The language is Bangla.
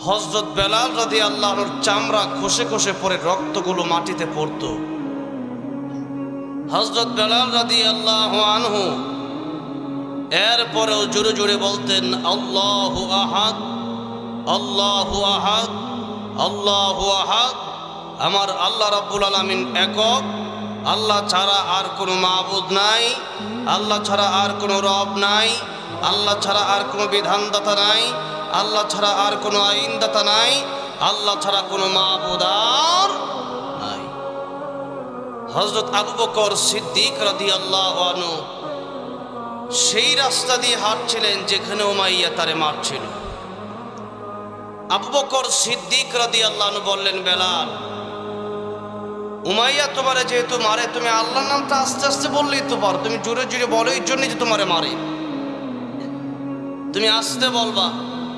হযরত বেলাল রাদিয়াল্লাহু আনহুর চামড়া খসে খসে পড়ে রক্তগুলো মাটিতে পড়তো। হযরত বেলাল রাদিয়াল্লাহু আনহু এরপরেও জোরে জোরে বলতেন, আল্লাহু আহাদ, আল্লাহু আহাদ, আল্লাহু আহাদ। আমার আল্লাহ রাব্বুল আলামিন একক, আল্লাহ ছাড়া আর কোনো মাবুদ নাই, আল্লাহ ছাড়া আর কোনো রব নাই, আল্লাহ ছাড়া আর কোনো বিধানদাতা নাই, আল্লাহ ছাড়া আর কোনো আইনদাতা নাই, আল্লাহ ছাড়া কোনো মাবুদ আর নাই। হযরত আবু বকর সিদ্দিক রাদিয়াল্লাহু আনহু সেই রাস্তা দিয়ে হাঁটছিলেন যেখানে উমাইয়া তারে মারছিল। আবু বকর সিদ্দিক রাদিয়াল্লাহু আনহু বললেন, বেলাল, উমাইয়া তোমারে যেহেতু মারে, তুমি আল্লাহর নামটা আস্তে আস্তে বললেই তো পারো, তুমি জোরে জোরে বলো, এই জন্যই যে তোমারে মারে, তুমি আস্তে বলবা।